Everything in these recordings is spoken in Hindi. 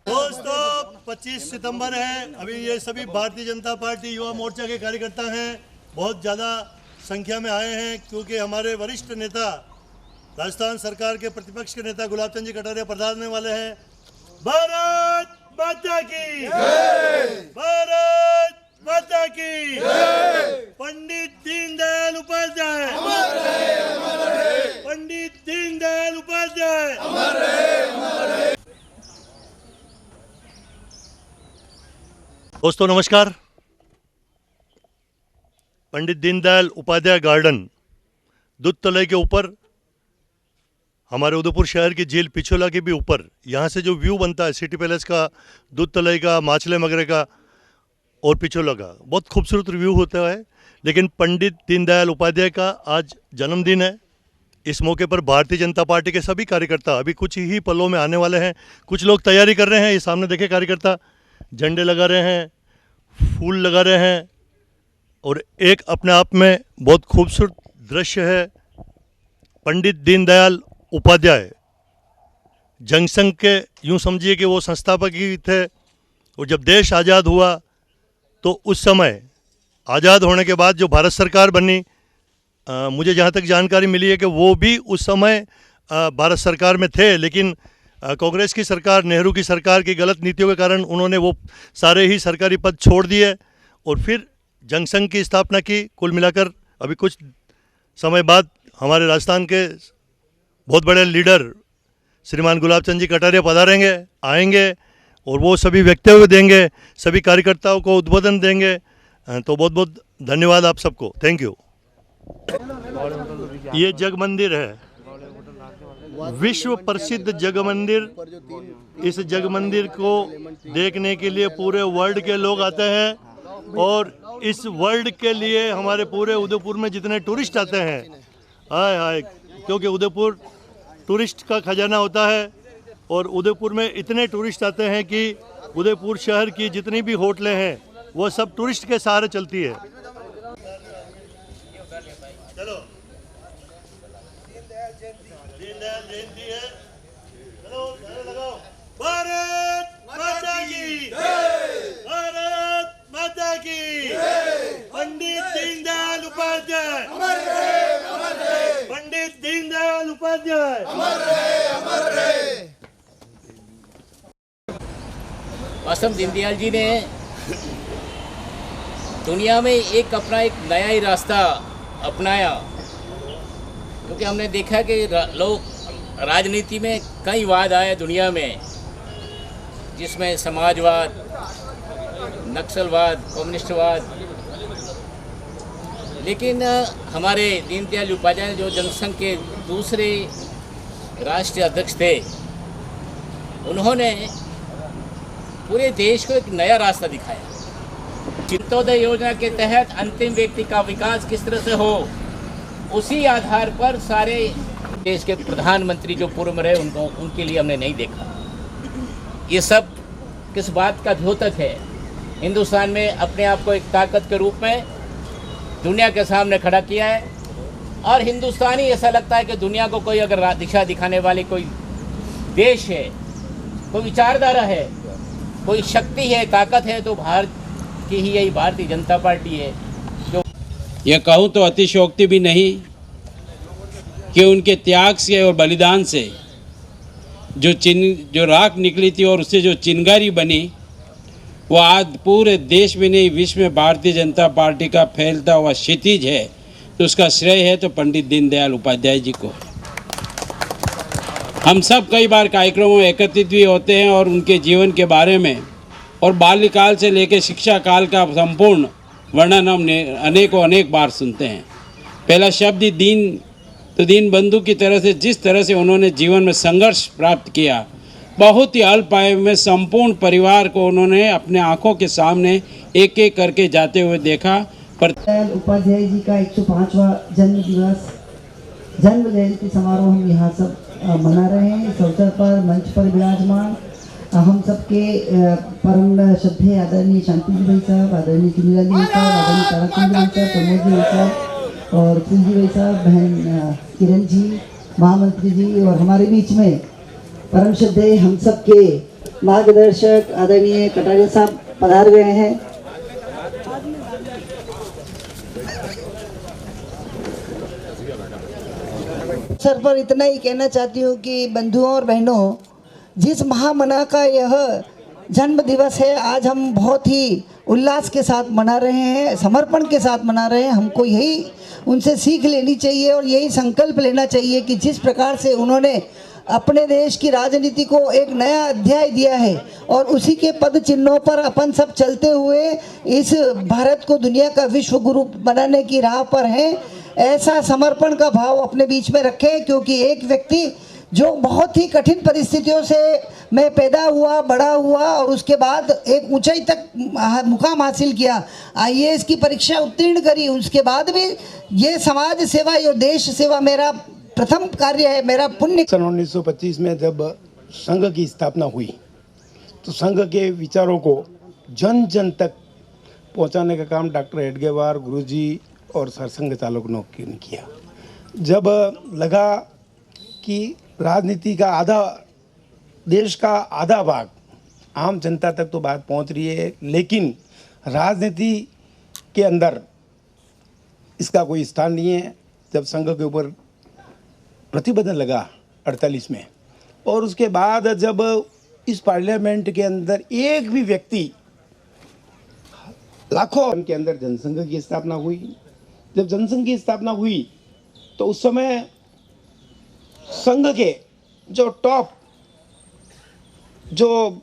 दोस्तों 25 सितंबर है। अभी ये सभी भारतीय जनता पार्टी युवा मोर्चा के कार्यकर्ता हैं, बहुत ज़्यादा संख्या में आए हैं क्योंकि हमारे वरिष्ठ नेता राजस्थान सरकार के प्रतिपक्ष के नेता गुलाब चंद जी कटारिया प्रधान होने वाले हैं। भारत माता की जय! भारत माता की जय! पंडित दीनदयाल उपाध्याय अमर रहे, अमर रहे। पंडित दीनदयाल उपाध्याय अमर रहे, अमर रहे। दोस्तों नमस्कार। पंडित दीनदयाल उपाध्याय गार्डन दूध तलाई के ऊपर, हमारे उदयपुर शहर की झील पिछोला के भी ऊपर, यहाँ से जो व्यू बनता है सिटी पैलेस का, दूध तलाई का, माछले मगरे का और पिछोला का, बहुत खूबसूरत व्यू होता है। लेकिन पंडित दीनदयाल उपाध्याय का आज जन्मदिन है। इस मौके पर भारतीय जनता पार्टी के सभी कार्यकर्ता अभी कुछ ही पलों में आने वाले हैं। कुछ लोग तैयारी कर रहे हैं। ये सामने देखे कार्यकर्ता झंडे लगा रहे हैं, फूल लगा रहे हैं और एक अपने आप में बहुत खूबसूरत दृश्य है। पंडित दीनदयाल उपाध्याय जनसंघ के, यूँ समझिए कि वो संस्थापक ही थे। और जब देश आज़ाद हुआ तो उस समय आज़ाद होने के बाद जो भारत सरकार बनी, मुझे जहाँ तक जानकारी मिली है कि वो भी उस समय भारत सरकार में थे, लेकिन कांग्रेस की सरकार, नेहरू की सरकार की गलत नीतियों के कारण उन्होंने वो सारे ही सरकारी पद छोड़ दिए और फिर जनसंघ की स्थापना की। कुल मिलाकर अभी कुछ समय बाद हमारे राजस्थान के बहुत बड़े लीडर श्रीमान गुलाब चंद जी कटारिया पधारेंगे, आएंगे और वो सभी वक्तव्य देंगे, सभी कार्यकर्ताओं को उद्बोधन देंगे। तो बहुत बहुत धन्यवाद आप सबको, थैंक यू। ये जग मंदिर है, विश्व प्रसिद्ध जग मंदिर। इस जग मंदिर को देखने के लिए पूरे वर्ल्ड के लोग आते हैं और इस वर्ल्ड के लिए हमारे पूरे उदयपुर में जितने टूरिस्ट आते हैं, हाय हाय, क्योंकि उदयपुर टूरिस्ट का खजाना होता है और उदयपुर में इतने टूरिस्ट आते हैं कि उदयपुर शहर की जितनी भी होटलें हैं वो सब टूरिस्ट के सहारे चलती है। चलो दीनदयाल जयंती है, चलो नारे लगाओ। भारत माता की जय! भारत माता की जय! पंडित दीनदयाल उपाध्याय अमर रहे, अमर रहे। पंडित दीनदयाल उपाध्याय अमर रहे, अमर रहे। वास्तव दीनदयाल जी ने दुनिया में एक नया ही रास्ता अपनाया, क्योंकि हमने देखा कि लोग राजनीति में कई वाद आए दुनिया में, जिसमें समाजवाद, नक्सलवाद, कम्युनिस्टवाद, लेकिन हमारे दीनदयाल उपाध्याय जो जनसंघ के दूसरे राष्ट्रीय अध्यक्ष थे, उन्होंने पूरे देश को एक नया रास्ता दिखाया। चिंतोदय योजना के तहत अंतिम व्यक्ति का विकास किस तरह से हो, उसी आधार पर सारे देश के प्रधानमंत्री जो पूर्व में रहे उनके लिए हमने नहीं देखा। ये सब किस बात का द्योतक है? हिंदुस्तान में अपने आप को एक ताकत के रूप में दुनिया के सामने खड़ा किया है और हिंदुस्तानी ऐसा लगता है कि दुनिया को कोई अगर दिशा दिखाने वाली कोई देश है, कोई विचारधारा है, कोई शक्ति है, ताकत है, तो भारत की ही यही भारतीय जनता पार्टी है। जो यह कहूँ तो अतिशयोक्ति भी नहीं कि उनके त्याग से और बलिदान से जो राख निकली थी और उससे जो चिंगारी बनी, वो आज पूरे देश में नहीं विश्व में भारतीय जनता पार्टी का फैलता हुआ क्षितिज है। तो उसका श्रेय है तो पंडित दीनदयाल उपाध्याय जी को। हम सब कई बार कार्यक्रमों में एकत्रित भी होते हैं और उनके जीवन के बारे में और बाल्यकाल से लेकर शिक्षा काल का संपूर्ण वर्णन हम अनेक बार सुनते हैं। पहला शब्द ही दीन, तो दीन बंधु की तरह से जिस तरह से उन्होंने जीवन में संघर्ष प्राप्त किया, बहुत ही अल्प आयु में संपूर्ण परिवार को उन्होंने अपने आंखों के सामने एक एक करके जाते हुए देखा। उपाध्याय जी का 105वां जन्म जयंती समारोह हम यहाँ सब मना रहे हैं। इस अवसर पर मंच पर विराजमान हम सबके परम श्रद्धेय आदरणीय शांति जी भाई साहब, आदरणीय सुनीला जी भाई साहब, आदरणीय ताराचंद भाई साहब, प्रमोद जी भाई साहब और फूल जी भाई साहब, बहन किरण जी, महामंत्री जी और हमारे बीच में परम श्रद्धेय हम सबके मार्गदर्शक आदरणीय कटारिया साहब पधार गए हैं। सर पर इतना ही कहना चाहती हूँ कि बंधुओं और बहनों, जिस महामना का यह जन्म दिवस है आज हम बहुत ही उल्लास के साथ मना रहे हैं, समर्पण के साथ मना रहे हैं। हमको यही उनसे सीख लेनी चाहिए और यही संकल्प लेना चाहिए कि जिस प्रकार से उन्होंने अपने देश की राजनीति को एक नया अध्याय दिया है और उसी के पद चिन्हों पर अपन सब चलते हुए इस भारत को दुनिया का विश्व गुरु बनाने की राह पर हैं। ऐसा समर्पण का भाव अपने बीच में रखें, क्योंकि एक व्यक्ति जो बहुत ही कठिन परिस्थितियों से मैं पैदा हुआ, बड़ा हुआ और उसके बाद एक ऊंचाई तक मुकाम हासिल किया, IAS की परीक्षा उत्तीर्ण करी, उसके बाद भी ये समाज सेवा, ये देश सेवा मेरा प्रथम कार्य है, मेरा पुण्य। सन 1925 में जब संघ की स्थापना हुई तो संघ के विचारों को जन जन तक पहुंचाने का काम डॉक्टर हेडगेवार, गुरुजी और सरसंघ चालक ने किया। जब लगा कि राजनीति का आधा, देश का आधा भाग आम जनता तक तो बात पहुंच रही है, लेकिन राजनीति के अंदर इसका कोई स्थान नहीं है। जब संघ के ऊपर प्रतिबंध लगा 48 में, और उसके बाद जब इस पार्लियामेंट के अंदर एक भी व्यक्ति, लाखों के अंदर जनसंघ की स्थापना हुई। जब जनसंघ की स्थापना हुई तो उस समय संघ के जो टॉप, जो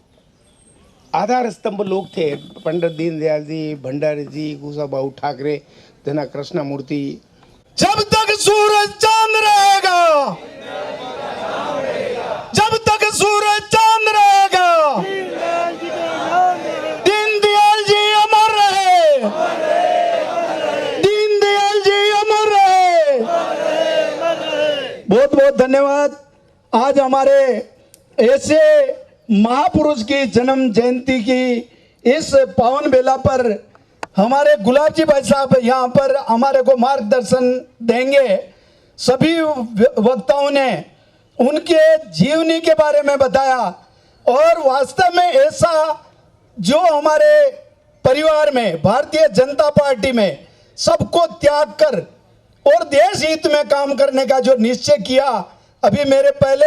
आधार स्तंभ लोग थे, पंडित दीनदयाल जी, भंडारी जी, कुशाभाऊ ठाकरे, जना कृष्णमूर्ति, जब तक सूरज चांद रहेगा, जब तक सूरज चांद रहेगा, दीनदयाल जी अमर रहे, दीनदयाल जी अमर रहे। बहुत बहुत धन्यवाद। आज हमारे ऐसे महापुरुष की जन्म जयंती की इस पावन बेला पर हमारे गुलाब जी भाई साहब यहाँ पर हमारे को मार्गदर्शन देंगे। सभी वक्ताओं ने उनके जीवनी के बारे में बताया और वास्तव में ऐसा जो हमारे परिवार में, भारतीय जनता पार्टी में सबको त्याग कर और देश हित में काम करने का जो निश्चय किया, अभी मेरे पहले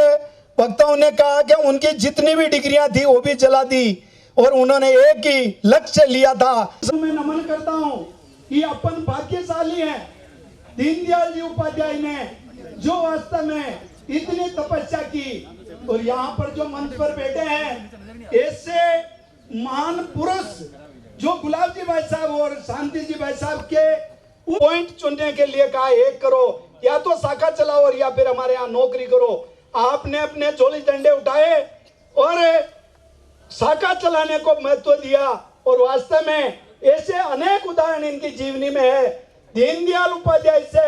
वक्ताओं ने कहा कि उनकी जितनी भी डिग्रियां थी वो भी जला दी और उन्होंने एक ही लक्ष्य लिया था। मैं नमन करता हूं कि अपन भाग्यशाली हैं। दीनदयाल जी उपाध्याय ने जो वास्तव में इतनी तपस्या की, और यहाँ पर जो मंच पर बैठे हैं ऐसे महान पुरुष जो गुलाब जी भाई साहब और शांति जी भाई साहब के पॉइंट चुनने के लिए कहा, एक करो या तो शाखा चलाओ और या फिर हमारे यहाँ नौकरी करो। आपने अपने झोली डंडे उठाए और शाखा चलाने को महत्व दिया और वास्तव में ऐसे अनेक उदाहरण इनकी जीवनी में है। दीनदयाल उपाध्याय से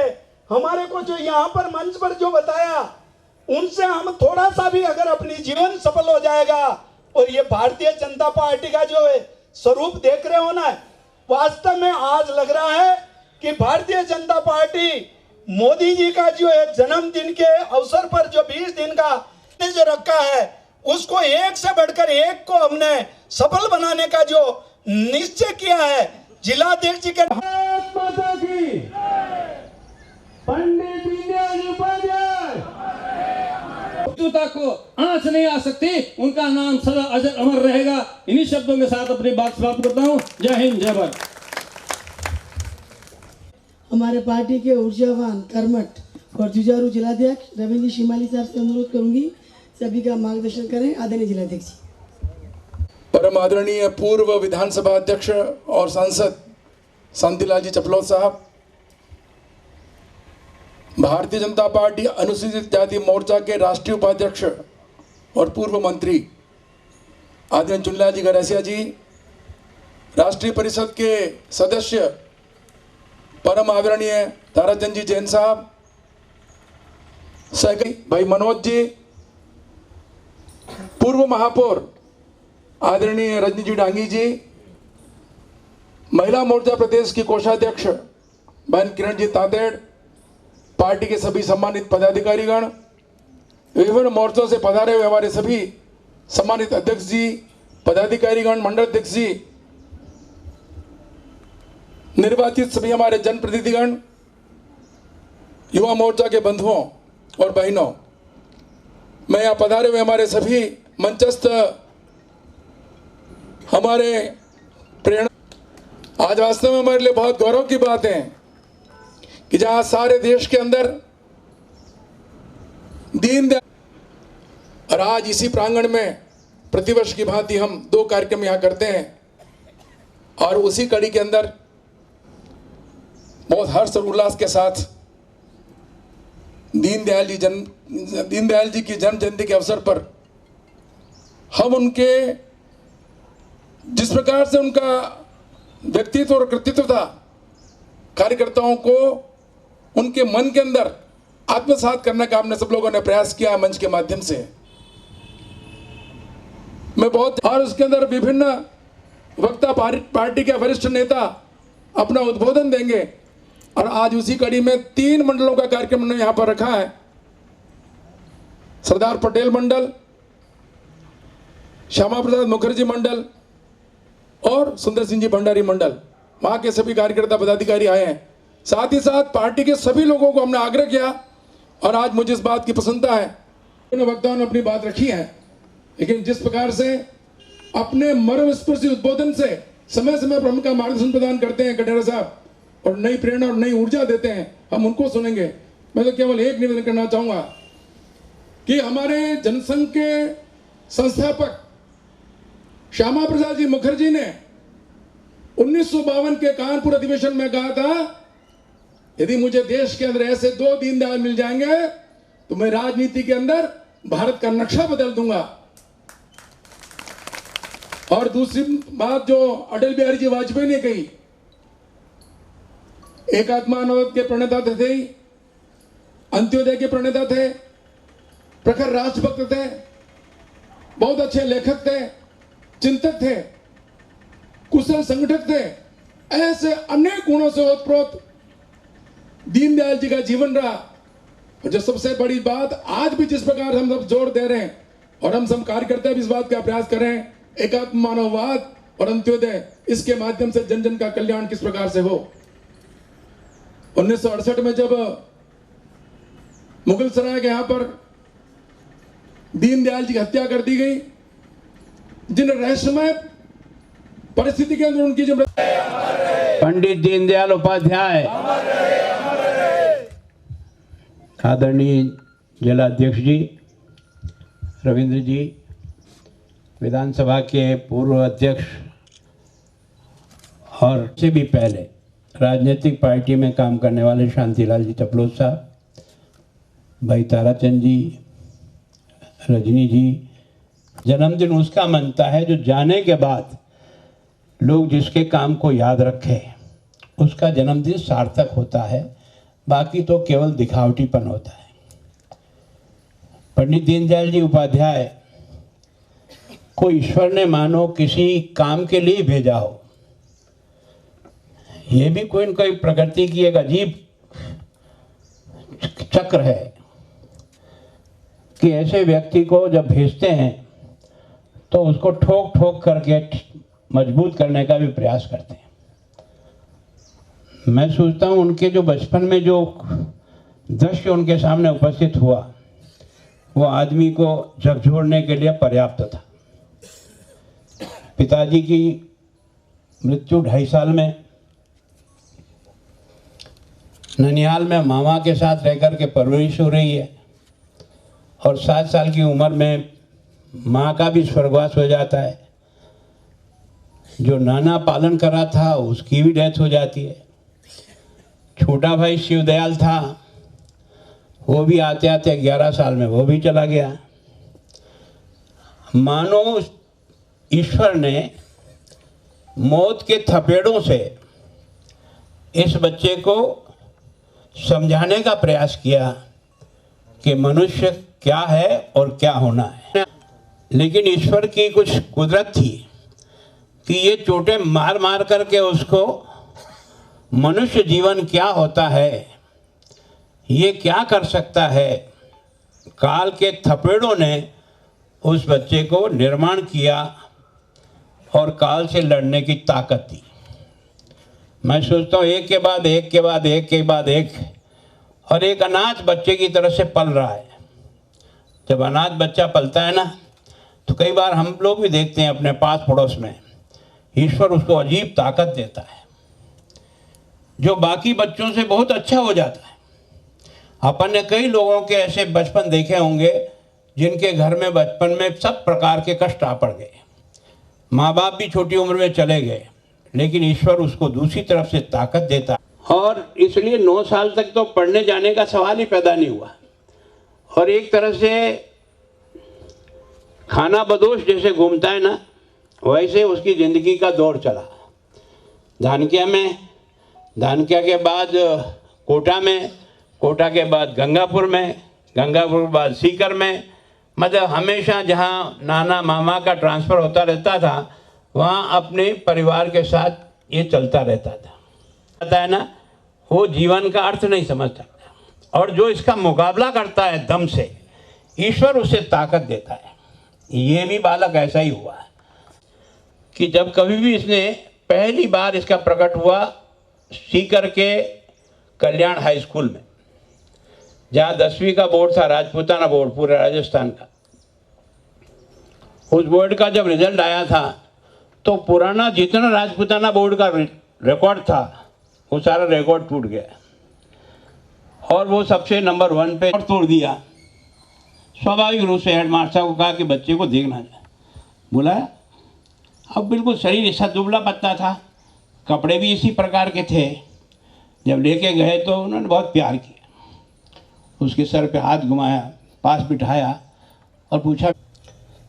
हमारे को जो यहाँ पर मंच पर जो बताया, उनसे हम थोड़ा सा भी अगर अपनी जीवन सफल हो जाएगा, और ये भारतीय जनता पार्टी का जो स्वरूप देख रहे हो ना, वास्तव में आज लग रहा है कि भारतीय जनता पार्टी मोदी जी का जो जन्मदिन के अवसर पर जो 20 दिन का जो रखा है, उसको एक से बढ़कर एक को हमने सफल बनाने का जो निश्चय किया है। जिलाध्यक्ष जी के पंडित दीनदयाल उपाध्याय को आंच नहीं आ सकती, उनका नाम सदा अजर अमर रहेगा। इन्हीं शब्दों के साथ अपनी बात समाप्त करता हूँ। जय हिंद, जय भारत। हमारे पार्टी के ऊर्जावान, कर्मठ और जुझारू जिलाध्यक्ष रविंद्र शिमाली साहब से अनुरोध करूंगी सभी का मार्गदर्शन करें। आदरणीय जिलाध्यक्ष। परम आदरणीय पूर्व विधानसभा अध्यक्ष और सांसद शांतिलाल जी चपलौत साहब, भारतीय जनता पार्टी अनुसूचित जाति मोर्चा के राष्ट्रीय उपाध्यक्ष और पूर्व मंत्री आदरणीय चुनलाल जी गरासिया जी, राष्ट्रीय परिषद के सदस्य परम आदरणीय ताराचंद जी जैन साहब, सहकारी भाई मनोज जी, पूर्व महापौर आदरणीय रजनी जी डांगी जी, महिला मोर्चा प्रदेश की कोषाध्यक्ष बहन किरण जी तातेड़, पार्टी के सभी सम्मानित पदाधिकारीगण, विभिन्न मोर्चों से पधारे हुए हमारे सभी सम्मानित अध्यक्ष जी, पदाधिकारीगण, मंडल अध्यक्ष जी, निर्वाचित सभी हमारे जनप्रतिनिधिगण, युवा मोर्चा के बंधुओं और बहनों, मैं यहाँ पधारे हुए हमारे सभी मंचस्थ हमारे प्रेरणा, आज वास्तव में हमारे लिए बहुत गौरव की बात है कि जहाँ सारे देश के अंदर दीनदयाल, और आज इसी प्रांगण में प्रतिवर्ष की भांति हम 2 कार्यक्रम यहाँ करते हैं और उसी कड़ी के अंदर बहुत हर्ष और उल्लास के साथ दीनदयाल जी की जन्म जयंती के अवसर पर हम उनके जिस प्रकार से उनका व्यक्तित्व और कृतित्व था, कार्यकर्ताओं को उनके मन के अंदर आत्मसात करने का हमने सब लोगों ने प्रयास किया मंच के माध्यम से। मैं बहुत, और उसके अंदर विभिन्न वक्ता पार्टी के वरिष्ठ नेता अपना उद्बोधन देंगे और आज उसी कड़ी में 3 मंडलों का कार्यक्रम हमने यहाँ पर रखा है। सरदार पटेल मंडल, श्यामा प्रसाद मुखर्जी मंडल और सुंदर सिंह जी भंडारी मंडल, वहाँ के सभी कार्यकर्ता पदाधिकारी आए हैं। साथ ही साथ पार्टी के सभी लोगों को हमने आग्रह किया और आज मुझे इस बात की प्रसन्नता है, इन वक्ताओं ने अपनी बात रखी है, लेकिन जिस प्रकार से अपने मर्मस्पर्शी उद्बोधन से समय समय पर हमका मार्गदर्शन प्रदान करते हैं कटेरा साहब और नई प्रेरणा और नई ऊर्जा देते हैं, हम उनको सुनेंगे। मैं तो केवल एक निवेदन करना चाहूँगा कि हमारे जनसंघ के संस्थापक श्यामा प्रसाद जी मुखर्जी ने 1952 के कानपुर अधिवेशन में कहा था, यदि मुझे देश के अंदर ऐसे 2 दीनदयाल मिल जाएंगे तो मैं राजनीति के अंदर भारत का नक्शा बदल दूंगा। और दूसरी बात जो अटल बिहारी जी वाजपेयी ने कही, एकात्मानवद के प्रणेता थे, अंत्योदय के प्रणेता थे, प्रखर राष्ट्रभक्त थे, बहुत अच्छे लेखक थे, चिंतक थे, कुशल संगठक थे। ऐसे अनेक गुणों से ओतप्रोत दीनदयाल जी का जीवन रहा। और जो सबसे बड़ी बात, आज भी जिस प्रकार हम सब जोर दे रहे हैं और हम सब कार्यकर्ता भी इस बात का प्रयास कर रहे हैं, एकात्म मानववाद और अंत्योदय, इसके माध्यम से जन जन का कल्याण किस प्रकार से हो। 1968 में जब मुगल सराय के यहाँ पर दीनदयाल जी की हत्या कर दी गई, जिन रहस्यमय परिस्थिति के अंदर उनकी जो पंडित दीनदयाल उपाध्याय, आदरणीय जिलाध्यक्ष जी, रविंद्र जी, विधानसभा के पूर्व अध्यक्ष और से भी पहले राजनीतिक पार्टी में काम करने वाले शांतिलाल जी टपलोत साहब, भाई ताराचंद जी, रजनी जी, जन्मदिन उसका मनता है जो जाने के बाद लोग जिसके काम को याद रखें उसका जन्मदिन सार्थक होता है, बाकी तो केवल दिखावटीपन होता है। पंडित दीनदयाल जी उपाध्याय को ईश्वर ने मानो किसी काम के लिए भेजा हो। ये भी कोई न कोई प्रकृति की एक अजीब चक्र है कि ऐसे व्यक्ति को जब भेजते हैं तो उसको ठोक ठोक करके मजबूत करने का भी प्रयास करते हैं। मैं सोचता हूँ उनके जो बचपन में जो दृश्य उनके सामने उपस्थित हुआ वो आदमी को झकझोरने के लिए पर्याप्त था। पिताजी की मृत्यु 2.5 साल में, ननिहाल में मामा के साथ रहकर के परवरिश हो रही है और 7 साल की उम्र में माँ का भी स्वर्गवास हो जाता है। जो नाना पालन करा था उसकी भी डेथ हो जाती है। छोटा भाई शिवदयाल था, वो भी आते आते 11 साल में वो भी चला गया। मानो ईश्वर ने मौत के थपेड़ों से इस बच्चे को समझाने का प्रयास किया कि मनुष्य क्या है और क्या होना है। लेकिन ईश्वर की कुछ कुदरत थी कि ये चोटें मार मार करके उसको मनुष्य जीवन क्या होता है, ये क्या कर सकता है, काल के थपेड़ों ने उस बच्चे को निर्माण किया और काल से लड़ने की ताकत दी। मैं सोचता हूँ एक के बाद एक के बाद एक के बाद एक, और एक अनाथ बच्चे की तरह से पल रहा है। जब अनाथ बच्चा पलता है ना, तो कई बार हम लोग भी देखते हैं अपने पास पड़ोस में, ईश्वर उसको अजीब ताकत देता है जो बाकी बच्चों से बहुत अच्छा हो जाता है। अपन ने कई लोगों के ऐसे बचपन देखे होंगे जिनके घर में बचपन में सब प्रकार के कष्ट आ पड़ गए, माँ बाप भी छोटी उम्र में चले गए, लेकिन ईश्वर उसको दूसरी तरफ से ताकत देता है। और इसलिए 9 साल तक तो पढ़ने जाने का सवाल ही पैदा नहीं हुआ, और एक तरह से खाना बदोश जैसे घूमता है ना, वैसे उसकी ज़िंदगी का दौर चला। धानक्या में, धानक्या के बाद कोटा में, कोटा के बाद गंगापुर में, गंगापुर के बाद सीकर में, मतलब हमेशा जहाँ नाना मामा का ट्रांसफ़र होता रहता था वहाँ अपने परिवार के साथ ये चलता रहता था। पता है ना, वो जीवन का अर्थ नहीं समझता, और जो इसका मुकाबला करता है दम से, ईश्वर उसे ताकत देता है। ये भी बालक ऐसा ही हुआ है कि जब कभी भी इसने पहली बार इसका प्रकट हुआ सीकर के कल्याण हाई स्कूल में, जहाँ 10वीं का बोर्ड था, राजपूताना बोर्ड पूरे राजस्थान का। उस बोर्ड का जब रिजल्ट आया था तो पुराना जितना राजपूताना बोर्ड का रिकॉर्ड था वो सारा रिकॉर्ड टूट गया, और वो सबसे नंबर 1 पे तोड़ दिया। स्वाभाविक रूप से हेडमास्टर को कहा कि बच्चे को देखना जाए, बुलाया। अब बिल्कुल शरीर ऐसा दुबला पतला था, कपड़े भी इसी प्रकार के थे। जब लेके गए तो उन्होंने बहुत प्यार किया, उसके सर पे हाथ घुमाया, पास बिठाया और पूछा,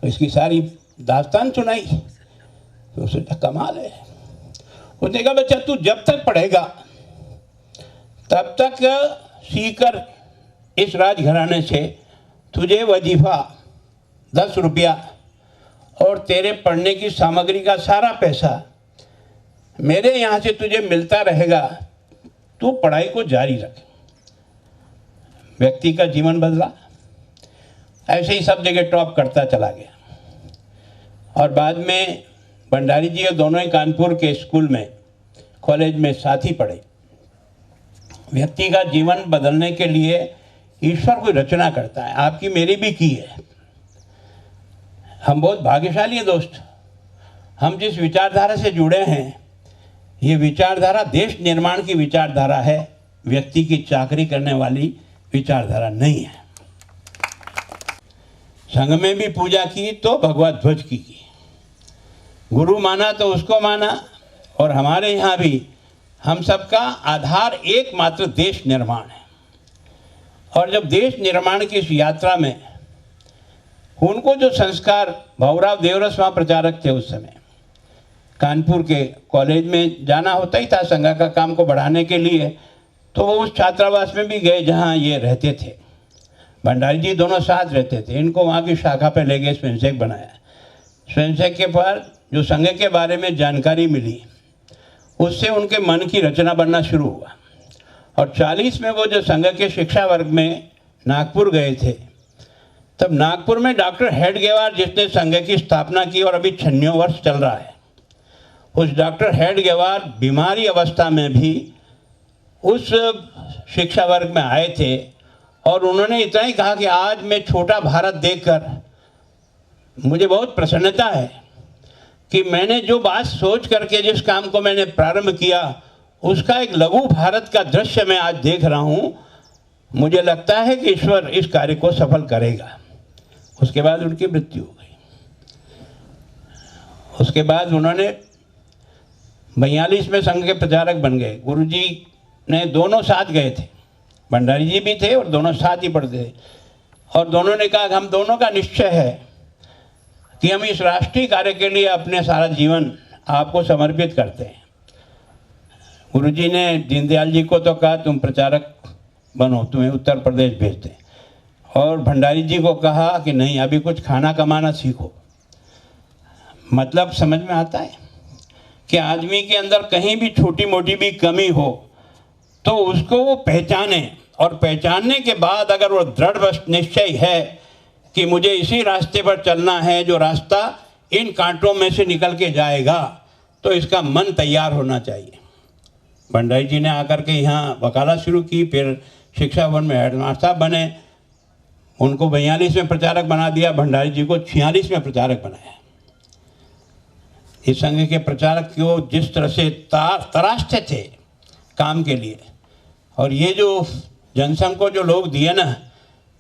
इसकी सारी दास्तान सुनाई। तो उसने कहा कमाल है। उसने कहा बच्चा तू जब तक पढ़ेगा तब तक सीकर इस राजघराने से तुझे वजीफ़ा 10 रुपया और तेरे पढ़ने की सामग्री का सारा पैसा मेरे यहाँ से तुझे मिलता रहेगा, तू पढ़ाई को जारी रख। व्यक्ति का जीवन बदला, ऐसे ही सब जगह टॉप करता चला गया। और बाद में भंडारी जी दोनों ही कानपुर के स्कूल में, कॉलेज में साथ ही पढ़े। व्यक्ति का जीवन बदलने के लिए ईश्वर कोई रचना करता है, आपकी मेरी भी की है। हम बहुत भाग्यशाली हैं दोस्त, हम जिस विचारधारा से जुड़े हैं, ये विचारधारा देश निर्माण की विचारधारा है, व्यक्ति की चाकरी करने वाली विचारधारा नहीं है। संघ में भी पूजा की तो भगवत ध्वज की, गुरु माना तो उसको माना, और हमारे यहाँ भी हम सबका आधार एकमात्र देश निर्माण है। और जब देश निर्माण की इस यात्रा में उनको जो संस्कार, भाऊराव देवरस वहाँ प्रचारक थे उस समय, कानपुर के कॉलेज में जाना होता ही था संघ का काम को बढ़ाने के लिए, तो वो उस छात्रावास में भी गए जहाँ ये रहते थे। भंडारी जी दोनों साथ रहते थे, इनको वहाँ की शाखा पे ले गए, स्वयंसेवक बनाया। स्वयंसेवक के पर जो संघ के बारे में जानकारी मिली, उससे उनके मन की रचना बनना शुरू हुआ। और 40 में वो जो संघ के शिक्षा वर्ग में नागपुर गए थे, तब नागपुर में डॉक्टर हेडगेवार जिसने संघ की स्थापना की और अभी 96 वर्ष चल रहा है, उस डॉक्टर हेडगेवार बीमारी अवस्था में भी उस शिक्षा वर्ग में आए थे, और उन्होंने इतना ही कहा कि आज मैं छोटा भारत देखकर मुझे बहुत प्रसन्नता है कि मैंने जो बात सोच करके जिस काम को मैंने प्रारंभ किया, उसका एक लघु भारत का दृश्य मैं आज देख रहा हूँ। मुझे लगता है कि ईश्वर इस कार्य को सफल करेगा। उसके बाद उनकी मृत्यु हो गई। उसके बाद उन्होंने 42 में संघ के प्रचारक बन गए। गुरुजी ने दोनों साथ गए थे, भंडारी जी भी थे और दोनों साथ ही पढ़ते थे, और दोनों ने कहा कि हम दोनों का निश्चय है कि हम इस राष्ट्रीय कार्य के लिए अपने सारा जीवन आपको समर्पित करते हैं। गुरुजी ने दीनदयाल जी को तो कहा तुम प्रचारक बनो, तुम्हें उत्तर प्रदेश भेजते हैं, और भंडारी जी को कहा कि नहीं, अभी कुछ खाना कमाना सीखो। मतलब समझ में आता है कि आदमी के अंदर कहीं भी छोटी मोटी भी कमी हो तो उसको वो पहचाने, और पहचानने के बाद अगर वो दृढ़ निश्चय है कि मुझे इसी रास्ते पर चलना है जो रास्ता इन कांटों में से निकल के जाएगा, तो इसका मन तैयार होना चाहिए। भंडारी जी ने आकर के यहाँ वकालत शुरू की, फिर शिक्षा भवन में हेडमास्टर साहब बने, उनको 42 में प्रचारक बना दिया, भंडारी जी को 46 में प्रचारक बनाया। इस संघ के प्रचारक को जिस तरह से तराशते थे काम के लिए, और ये जो जनसंघ को जो लोग दिए ना,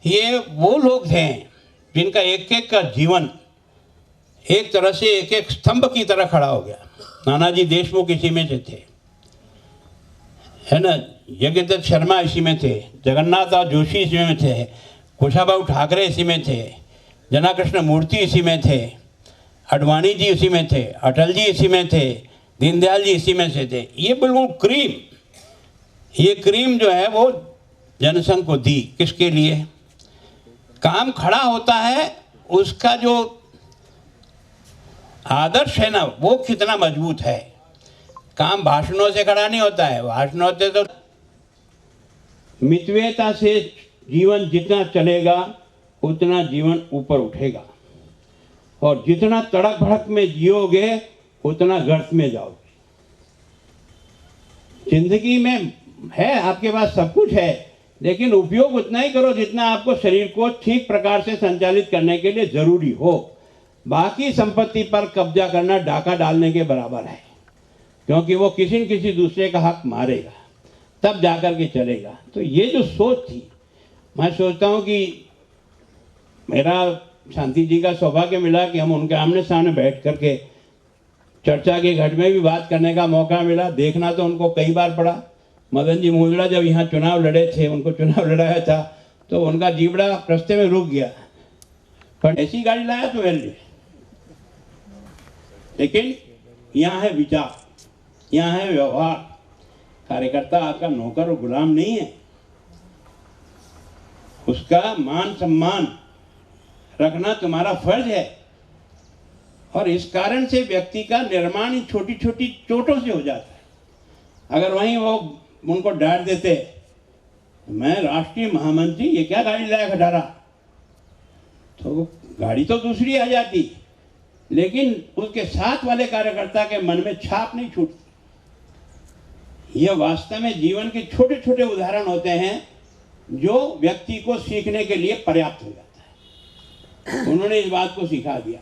ये वो लोग थे जिनका एक एक का जीवन एक तरह से एक एक स्तंभ की तरह खड़ा हो गया। नानाजी देशमुख इसी में से थे, है ना, यज्ञदत्त शर्मा इसी में थे, जगन्नाथ जोशी इसी में थे, कुशाभाऊ ठाकरे इसी में थे, जनाकृष्ण मूर्ति इसी में थे, अडवाणी जी इसी में थे, अटल जी इसी में थे, दीनदयाल जी इसी में से थे। ये बिल्कुल क्रीम, ये क्रीम जो है वो जनसंघ को दी। किसके लिए? काम खड़ा होता है, उसका जो आदर्श है ना वो कितना मजबूत है। काम भाषणों से खड़ा नहीं होता है, भाषण होते तो मितव्ययता से जीवन जितना चलेगा उतना जीवन ऊपर उठेगा, और जितना तड़क भड़क में जियोगे उतना गर्त में जाओगे। जिंदगी में है आपके पास सब कुछ है, लेकिन उपयोग उतना ही करो जितना आपको शरीर को ठीक प्रकार से संचालित करने के लिए जरूरी हो। बाकी संपत्ति पर कब्जा करना डाका डालने के बराबर है, क्योंकि वो किसी न किसी दूसरे का हक मारेगा, तब जाकर के चलेगा। तो ये जो सोच थी, मैं सोचता हूँ कि मेरा शांति जी का सौभाग्य मिला कि हम उनके आमने सामने बैठ करके चर्चा के घट में भी बात करने का मौका मिला। देखना तो उनको कई बार पड़ा। मदन जी मुंदड़ा जब यहाँ चुनाव लड़े थे, उनको चुनाव लड़ाया था, तो उनका जीवड़ा रास्ते में रुक गया, पर ऐसी गाड़ी लाया तो वैल्यू। लेकिन यहाँ है विचार, यहाँ है व्यवहार। कार्यकर्ता आपका नौकर और गुलाम नहीं है, उसका मान सम्मान रखना तुम्हारा फर्ज है। और इस कारण से व्यक्ति का निर्माण ही छोटी छोटी चोटों से हो जाता है। अगर वहीं वो उनको डांट देते, मैं राष्ट्रीय महामंत्री, ये क्या गाड़ी लाया खटारा, तो गाड़ी तो दूसरी आ जाती, लेकिन उसके साथ वाले कार्यकर्ता के मन में छाप नहीं छूटती। यह वास्तव में जीवन के छोटे छोटे उदाहरण होते हैं जो व्यक्ति को सीखने के लिए पर्याप्त हो जाता है। उन्होंने इस बात को सिखा दिया।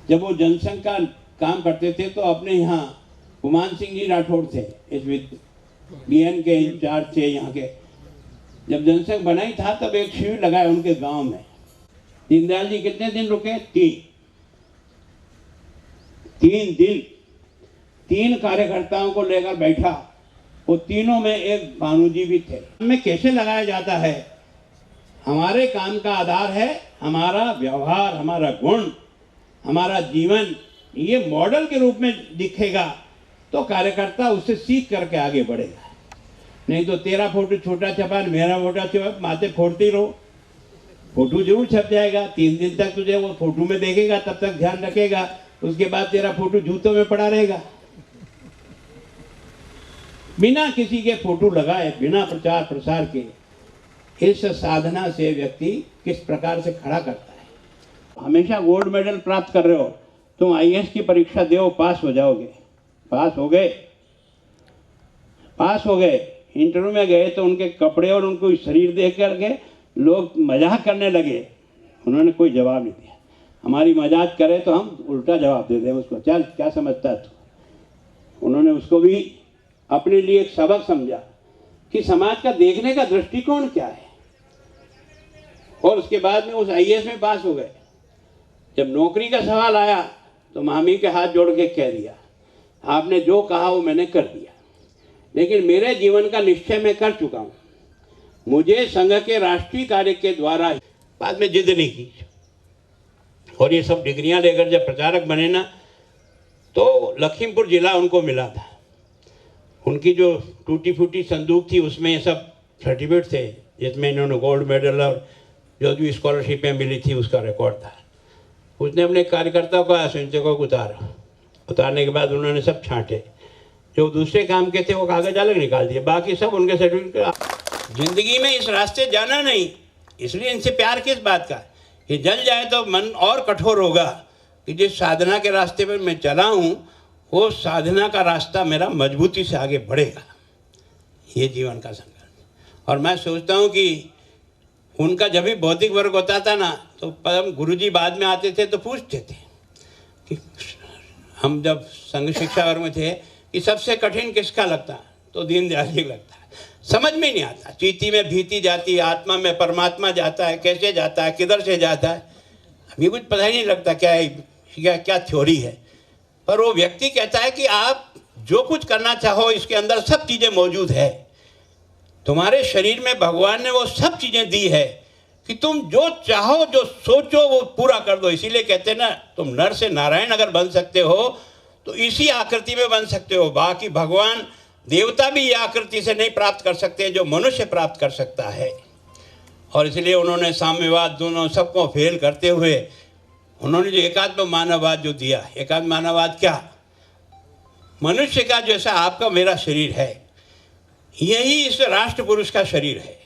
जब वो जनसंघ का काम करते थे तो अपने यहाँ गुमान सिंह जी राठौड़ थे, इस बीएन के इंचार्ज थे यहाँ के। जब जनसंघ बना ही था तब एक शिविर लगाया उनके गांव में। दीनदयाल जी कितने दिन रुके? 3 दिन 3 कार्यकर्ताओं को लेकर बैठा। वो तीनों में एक भानु जी भी थे। हमें कैसे लगाया जाता है? हमारे काम का आधार है हमारा व्यवहार, हमारा गुण, हमारा जीवन। ये मॉडल के रूप में दिखेगा तो कार्यकर्ता उससे सीख करके आगे बढ़ेगा। नहीं तो तेरा फोटो छोटा छपा, मेरा फोटो छपा, माथे फोड़ते रहो। फोटो जरूर छप जाएगा, 3 दिन तक तुझे वो फोटो में देखेगा, तब तक ध्यान रखेगा, उसके बाद तेरा फोटो जूतों में पड़ा रहेगा। बिना किसी के फोटो लगाए, बिना प्रचार प्रसार के इस साधना से व्यक्ति किस प्रकार से खड़ा करता है। हमेशा गोल्ड मेडल प्राप्त कर रहे हो, तुम आईएएस की परीक्षा दो, पास हो जाओगे। पास हो गए, पास हो गए। इंटरव्यू में गए तो उनके कपड़े और उनको शरीर देख करके लोग मजाक करने लगे। उन्होंने कोई जवाब नहीं दिया। हमारी मजाक करे तो हम उल्टा जवाब दे दें उसको, चल क्या समझता है तू। उन्होंने उसको भी अपने लिए एक सबक समझा कि समाज का देखने का दृष्टिकोण क्या है। और उसके बाद में उस आईएएस में पास हो गए। जब नौकरी का सवाल आया तो मामी के हाथ जोड़ के कह दिया, आपने जो कहा वो मैंने कर दिया, लेकिन मेरे जीवन का निश्चय मैं कर चुका हूँ। मुझे संघ के राष्ट्रीय कार्य के द्वारा, बाद में जिद नहीं की। और ये सब डिग्रियां लेकर जब प्रचारक बने ना, तो लखीमपुर जिला उनको मिला था। उनकी जो टूटी फूटी संदूक थी उसमें ये सब सर्टिफिकेट थे, जिसमें इन्होंने गोल्ड मेडल और जो भी स्कॉलरशिपें मिली थी उसका रिकॉर्ड था। उसने अपने कार्यकर्ताओं को संचकों को उतारने के बाद उन्होंने सब छांटे। जो दूसरे काम के थे वो कागज अलग निकाल दिए, बाकी सब उनके सर्टिफिकेट। जिंदगी में इस रास्ते जाना नहीं, इसलिए इनसे प्यार किस बात का? ये जल जाए तो मन और कठोर होगा कि जिस साधना के रास्ते पर मैं चला हूँ वो साधना का रास्ता मेरा मजबूती से आगे बढ़ेगा। ये जीवन का संघर्ष। और मैं सोचता हूँ कि उनका जब भी भौतिक वर्ग होता था ना, तो परम गुरुजी बाद में आते थे तो पूछते थे कि हम जब संघ शिक्षा वर्ग में थे कि सबसे कठिन किसका लगता, तो दीनदयाल जी लगता है। समझ में नहीं आता, चीती में भीती जाती, आत्मा में परमात्मा जाता है, कैसे जाता है, किधर से जाता है, अभी कुछ पता ही नहीं लगता क्या है, क्या थ्योरी है। पर वो व्यक्ति कहता है कि आप जो कुछ करना चाहो इसके अंदर सब चीज़ें मौजूद है। तुम्हारे शरीर में भगवान ने वो सब चीज़ें दी है कि तुम जो चाहो, जो सोचो वो पूरा कर दो। इसीलिए कहते हैं ना, तुम नर से नारायण अगर बन सकते हो तो इसी आकृति में बन सकते हो। बाकी भगवान देवता भी ये आकृति से नहीं प्राप्त कर सकते जो मनुष्य प्राप्त कर सकता है। और इसलिए उन्होंने साम्यवाद दोनों सबको फेल करते हुए उन्होंने जो एकात्म मानववाद जो दिया, एकात्म मानववाद क्या, मनुष्य का जैसा आपका मेरा शरीर है, यही इस राष्ट्र पुरुष का शरीर है।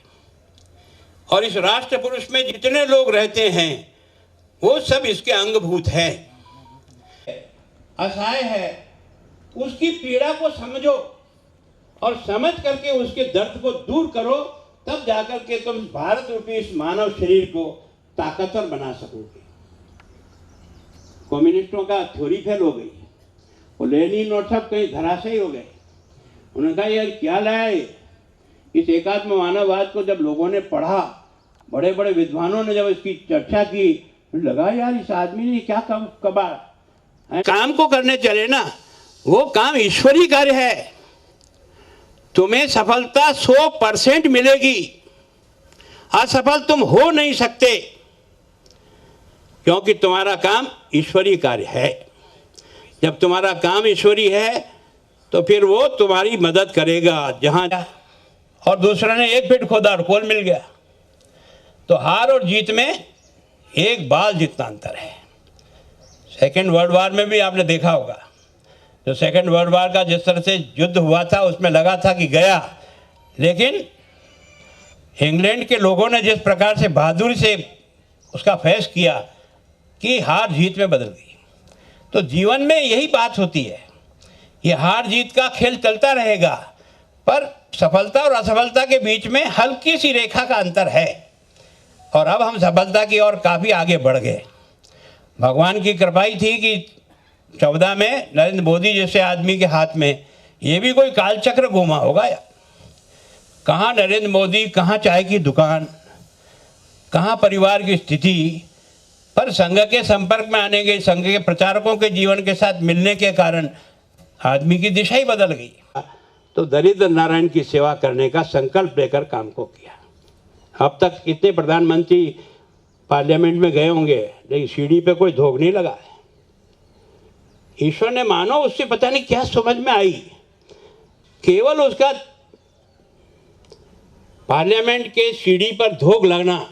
और इस राष्ट्र पुरुष में जितने लोग रहते हैं वो सब इसके अंगभूत हैं। असहाय है, उसकी पीड़ा को समझो और समझ करके उसके दर्द को दूर करो, तब जाकर के तुम भारत रूपी इस मानव शरीर को ताकतवर बना सकोगे। कम्युनिस्टों का थ्योरी फेल हो गई, वो लेनिन और सब कहीं धराशायी हो गए। उन्होंने कहा यार क्या लाया है इस एकात्म मानववाद को। जब लोगों ने पढ़ा, बड़े बड़े विद्वानों ने जब इसकी चर्चा की, लगा यार इस आदमी ने क्या काम को करने चले ना, वो काम ईश्वरीय कार्य है। तुम्हें सफलता 100% मिलेगी, असफल तुम हो नहीं सकते, क्योंकि तुम्हारा काम ईश्वरीय कार्य है। जब तुम्हारा काम ईश्वरीय है तो फिर वो तुम्हारी मदद करेगा जहां। और दूसरा ने 1 फीट खोदा और कोल मिल गया। तो हार और जीत में एक बाल जितना अंतर है। सेकेंड वर्ल्ड वार में भी आपने देखा होगा, जो सेकेंड वर्ल्ड वार का जिस तरह से युद्ध हुआ था उसमें लगा था कि गया, लेकिन इंग्लैंड के लोगों ने जिस प्रकार से बहादुरी से उसका फैस किया कि हार जीत में बदल गई। तो जीवन में यही बात होती है, ये हार जीत का खेल चलता रहेगा, पर सफलता और असफलता के बीच में हल्की सी रेखा का अंतर है। और अब हम सफलता की ओर काफ़ी आगे बढ़ गए। भगवान की कृपा ही थी कि 14 में नरेंद्र मोदी जैसे आदमी के हाथ में ये भी कोई कालचक्र घूमा होगा या कहाँ नरेंद्र मोदी, कहाँ चाय की दुकान, कहाँ परिवार की स्थिति, पर संघ के संपर्क में आने के, संघ के प्रचारकों के जीवन के साथ मिलने के कारण आदमी की दिशा ही बदल गई। तो दरिद्र नारायण की सेवा करने का संकल्प लेकर काम को किया। अब तक कितने प्रधानमंत्री पार्लियामेंट में गए होंगे, लेकिन सीढ़ी पे कोई धोख नहीं लगा है। ईश्वर ने मानो उससे पता नहीं क्या समझ में आई, केवल उसका पार्लियामेंट के सीढ़ी पर धोख लगना,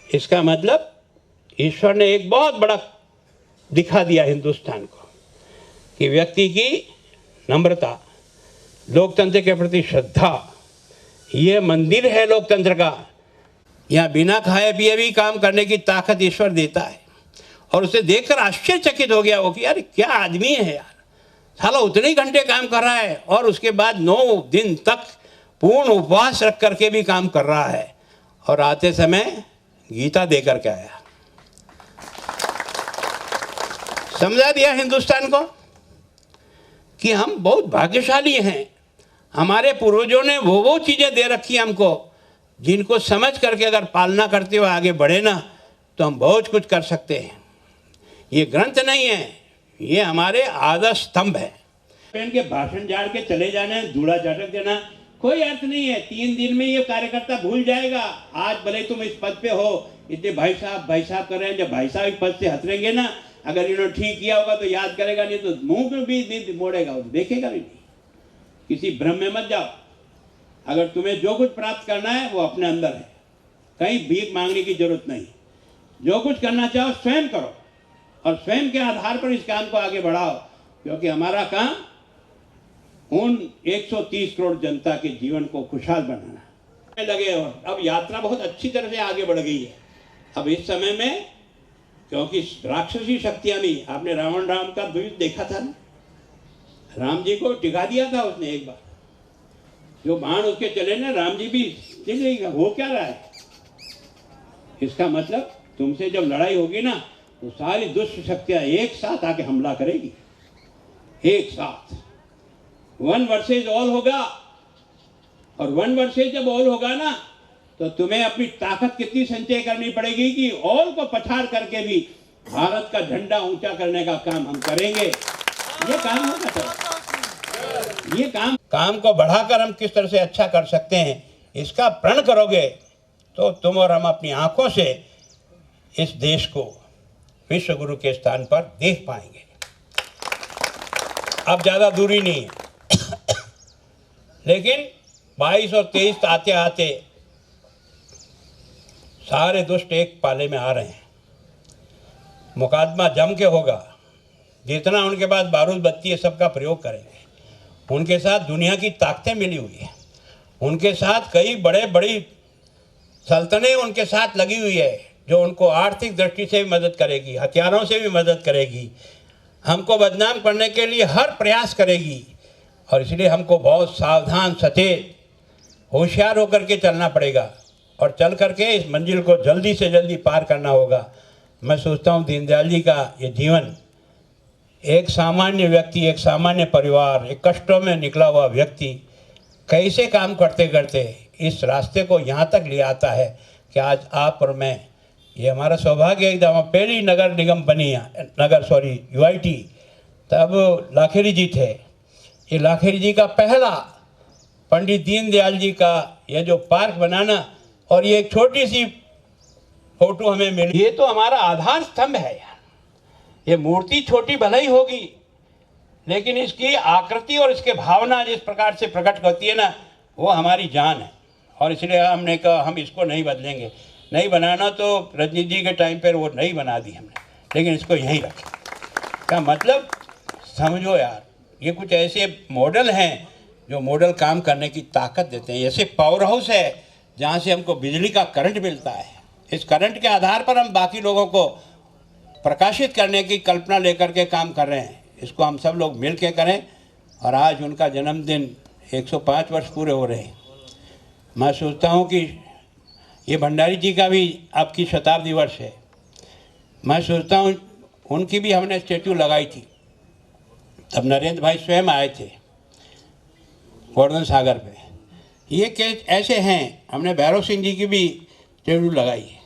इसका मतलब ईश्वर ने एक बहुत बड़ा दिखा दिया हिंदुस्तान को कि व्यक्ति की नम्रता, लोकतंत्र के प्रति श्रद्धा, ये मंदिर है लोकतंत्र का। यहाँ बिना खाए पिए भी काम करने की ताकत ईश्वर देता है। और उसे देखकर आश्चर्यचकित हो गया वो कि यार क्या आदमी है यार, साला उतने ही घंटे काम कर रहा है और उसके बाद 9 दिन तक पूर्ण उपवास रख करके भी काम कर रहा है। और आते समय गीता देकर के आया। समझा दिया हिंदुस्तान को कि हम बहुत भाग्यशाली हैं। हमारे पूर्वजों ने वो चीज़ें दे रखी हमको, जिनको समझ करके अगर पालना करते हुए आगे बढ़े ना, तो हम बहुत कुछ कर सकते हैं। ये ग्रंथ नहीं है, ये हमारे आदर्श स्तंभ है। पेन के भाषण झाड़ के चले जाना, धूड़ा झटक देना कोई अर्थ नहीं है। 3 दिन में ये कार्यकर्ता भूल जाएगा। आज भले तुम इस पद पे हो, इतने भाई साहब कर रहे हैं, जब भाई साहब इस पद से हटरेंगे ना, अगर इन्होंने ठीक किया होगा तो याद करेगा, नहीं तो मुंह में भी मोड़ेगा, देखेगा भी नहीं। किसी भ्रम में मत जाओ। अगर तुम्हें जो कुछ प्राप्त करना है वो अपने अंदर है, कहीं भीख मांगने की जरूरत नहीं। जो कुछ करना चाहो स्वयं करो और स्वयं के आधार पर इस काम को आगे बढ़ाओ, क्योंकि हमारा काम उन 130 करोड़ जनता के जीवन को खुशहाल बनाना लगे। और अब यात्रा बहुत अच्छी तरह से आगे बढ़ गई है। अब इस समय में, क्योंकि राक्षसी शक्तियां भी, आपने रावण राम का द्वैत देखा था ना, राम जी को टिका दिया था उसने एक बार, जो बाण उसके चले ना, राम जी भी चलेगा। हो क्या रहा है, इसका मतलब तुमसे जब लड़ाई होगी ना, तो सारी दुष्ट शक्तियां एक साथ आके हमला करेगी, एक साथ। 1 वर्सेस ऑल होगा, और 1 वर्सेस जब ऑल होगा ना, तो तुम्हें अपनी ताकत कितनी संचय करनी पड़ेगी कि ऑल को पछाड़ करके भी भारत का झंडा ऊंचा करने का काम हम करेंगे। ये काम होगा सर, ये काम को बढ़ाकर हम किस तरह से अच्छा कर सकते हैं, इसका प्रण करोगे तो तुम और हम अपनी आंखों से इस देश को विश्व गुरु के स्थान पर देख पाएंगे। अब ज़्यादा दूरी नहीं है लेकिन 22 और 23 आते आते सारे दुष्ट एक पाले में आ रहे हैं। मुकादमा जम के होगा, जितना उनके पास बारूद बत्ती है सबका प्रयोग करेंगे। उनके साथ दुनिया की ताकतें मिली हुई है, उनके साथ कई बड़ी सल्तनतें उनके साथ लगी हुई है, जो उनको आर्थिक दृष्टि से भी मदद करेगी, हथियारों से भी मदद करेगी, हमको बदनाम करने के लिए हर प्रयास करेगी। और इसलिए हमको बहुत सावधान, सचेत, होशियार होकर के चलना पड़ेगा और चल करके इस मंजिल को जल्दी से जल्दी पार करना होगा। मैं सोचता हूँ दीनदयाल जी का ये जीवन, एक सामान्य व्यक्ति, एक सामान्य परिवार, एक कष्टों में निकला हुआ व्यक्ति कैसे काम करते करते इस रास्ते को यहाँ तक ले आता है कि आज आप और मैं, ये हमारा सौभाग्य है। एकदम पहली नगर निगम बनी, UIT, तब लाखेरी जी थे। ये लाखेरी जी का पहला, पंडित दीनदयाल जी का ये जो पार्क बनाना, और ये एक छोटी सी फोटो हमें मिली, ये तो हमारा आधार स्तंभ है यार। ये मूर्ति छोटी भले ही होगी, लेकिन इसकी आकृति और इसके भावना जिस प्रकार से प्रकट होती है ना, वो हमारी जान है। और इसलिए हमने कहा हम इसको नहीं बदलेंगे। नहीं बनाना तो रजनीश जी के टाइम पर वो नहीं बना दी हमने, लेकिन इसको यहीं रखें। क्या मतलब, समझो यार, ये कुछ ऐसे मॉडल हैं जो मॉडल काम करने की ताकत देते हैं। ऐसे पावर हाउस है जहाँ से हमको बिजली का करंट मिलता है। इस करंट के आधार पर हम बाकी लोगों को प्रकाशित करने की कल्पना लेकर के काम कर रहे हैं। इसको हम सब लोग मिल के करें। और आज उनका जन्मदिन 105 वर्ष पूरे हो रहे हैं। मैं सोचता हूँ कि ये भंडारी जी का भी आपकी शताब्दी वर्ष है। मैं सोचता हूँ उनकी भी हमने स्टैचू लगाई थी, तब नरेंद्र भाई स्वयं आए थे गोवर्धन सागर पे। ये केस ऐसे हैं, हमने भैरव सिंह जी की भी स्टैचू लगाई है।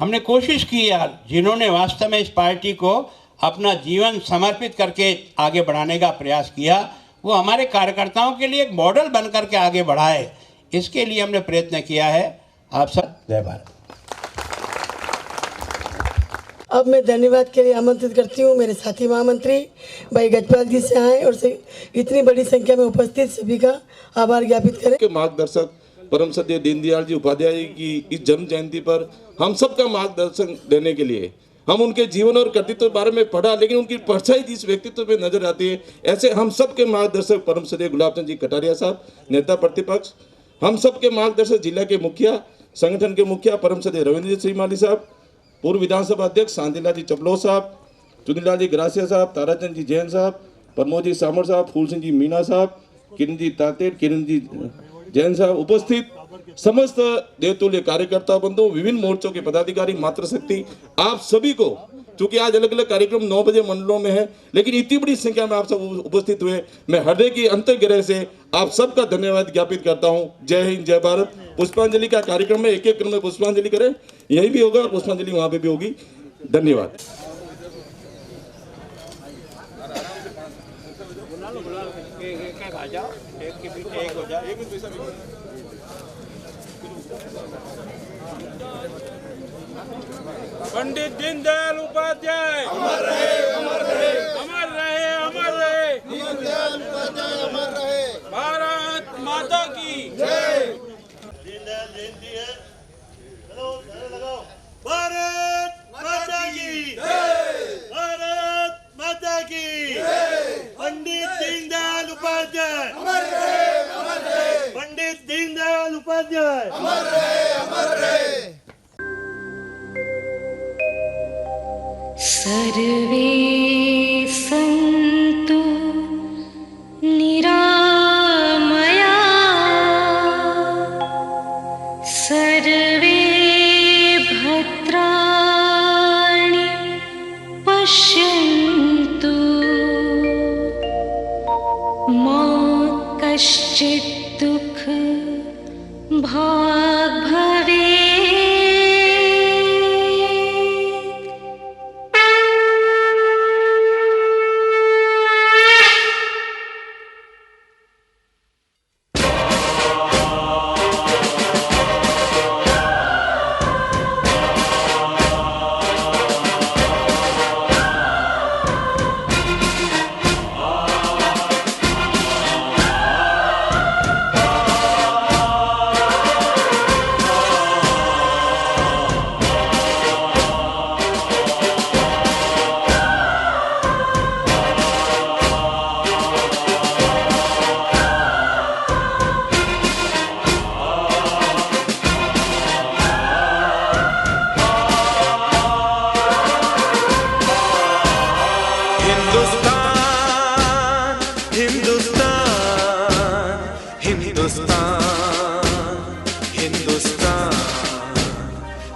हमने कोशिश की यार, जिन्होंने वास्तव में इस पार्टी को अपना जीवन समर्पित करके आगे बढ़ाने का प्रयास किया, वो हमारे कार्यकर्ताओं के लिए एक मॉडल बन करके आगे बढ़ाए। इसके लिए हमने प्रयत्न किया है। आप सब जय भारत। अब मैं धन्यवाद के लिए आमंत्रित करती हूँ मेरे साथी महामंत्री भाई गजपाल जी से आए और इतनी बड़ी संख्या में उपस्थित सभी का आभार ज्ञापित करें। के मार्गदर्शक परम श्रद्धेय दीनदयाल जी उपाध्याय जी की इस जन्म जयंती पर हम सबका मार्गदर्शन देने के लिए, हम उनके जीवन और कृतित्व के बारे में पढ़ा, लेकिन उनकी परछाई जिस व्यक्तित्व में नजर आती है, ऐसे हम सबके मार्गदर्शक परम श्रद्धेय गुलाब चंद जी कटारिया साहब, नेता प्रतिपक्ष, हम सबके मार्गदर्शक जिला के मुखिया, संगठन के मुखिया परम श्रद्धेय रविंद्र जी श्रीमाली साहब, पूर्व विधानसभा अध्यक्ष शांतिलाल जी चपलो साहब, चुनीलाल जी ग्रासिया साहब, ताराचंद जी जैन साहब, प्रमोद जी सामर साहब, फूल सिंह जी मीना साहब, किरण जी तातेर, किरण जी जैन साहब, उपस्थित समस्त देवतुल्य कार्यकर्ता बंधु, विभिन्न मोर्चों के पदाधिकारी, मातृशक्ति, आप सभी को, चूंकि आज अलग अलग कार्यक्रम 9 बजे मंडलों में है, लेकिन इतनी बड़ी संख्या में आप सब उपस्थित हुए, मैं हृदय की अंतर्गहराई से आप सबका धन्यवाद ज्ञापित करता हूं। जय हिंद, जय भारत। पुष्पांजलि का कार्यक्रम में एक एक क्रम में पुष्पांजलि करें, यही भी होगा और पुष्पांजलि वहां पे भी होगी। धन्यवाद। पंडित दीनदयाल उपाध्याय अमर रहे, अमर रहे, अमर रहे, अमर रहे। दीनदयाल उपाध्याय अमर रहे। भारत माता की जय। दीनदयाल जयंती है, चलो नारे लगाओ, भारत माता की जय, भारत माता की जय। पंडित दीनदयाल उपाध्याय अमर रहे, अमर रहे। पंडित दीनदयाल उपाध्याय अमर रहे, अमर रहे। कश्चित् दुःख भाग भवे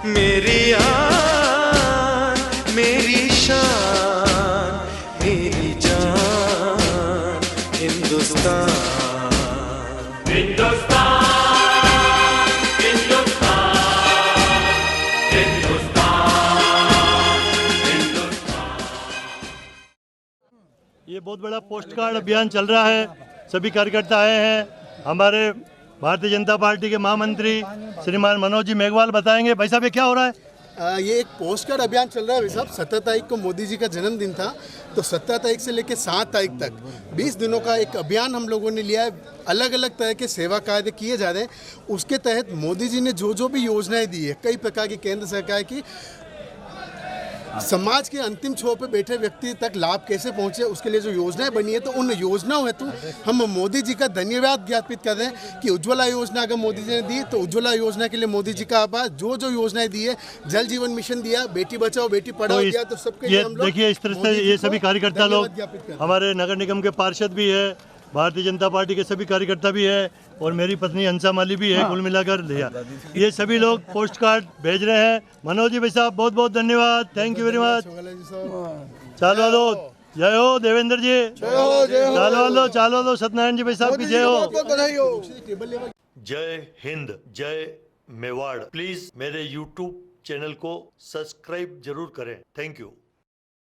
मेरी आन मेरी शान मेरी जान हिंदुस्तान हिंदुस्तान हिंदुस्तान हिंदुस्तान। ये बहुत बड़ा पोस्ट कार्ड अभियान चल रहा है, सभी कार्यकर्ता आए हैं। हमारे भारतीय जनता पार्टी के महामंत्री श्रीमान मनोज जी मेघवाल बताएंगे। भाई साहब ये क्या हो रहा है? ये एक पोस्ट कार्ड अभियान चल रहा है भाई साहब। 17 तारीख को मोदी जी का जन्मदिन था, तो 17 तारीख से लेकर 7 तारीख तक 20 दिनों का एक अभियान हम लोगों ने लिया है। अलग अलग तरह के सेवा कार्य किए जा रहे हैं। उसके तहत मोदी जी ने जो जो भी योजनाएं दी है, कई प्रकार की केंद्र सरकार की, समाज के अंतिम छोर पे बैठे व्यक्ति तक लाभ कैसे पहुंचे, उसके लिए जो योजनाएं बनी है, तो उन योजनाओं हेतु हम मोदी जी का धन्यवाद ज्ञापित कर रहे हैं कि उज्ज्वला योजना अगर मोदी जी ने दी तो उज्ज्वला योजना के लिए मोदी जी का आभार। जो जो योजनाएं दी है, जल जीवन मिशन दिया, बेटी बचाओ बेटी पढ़ाओ दिया, तो सबके लिए हम लोग देखिए इस तरह से ये सभी कार्यकर्ता लोग, हमारे नगर निगम के पार्षद भी है, भारतीय जनता पार्टी के सभी कार्यकर्ता भी है, और मेरी पत्नी हंसा माली भी है, कुल मिलाकर लिया। ये सभी लोग पोस्ट कार्ड भेज रहे हैं। मनोज जी भाई साहब बहुत बहुत धन्यवाद, थैंक यू वेरी मच। चालो लो, जय हो देवेंद्र जी, चालो लो सत्यनारायण जी भाई साहब की जय हो। जय हिंद, जय मेवाड़। प्लीज मेरे YouTube चैनल को सब्सक्राइब जरूर करें। Thank you.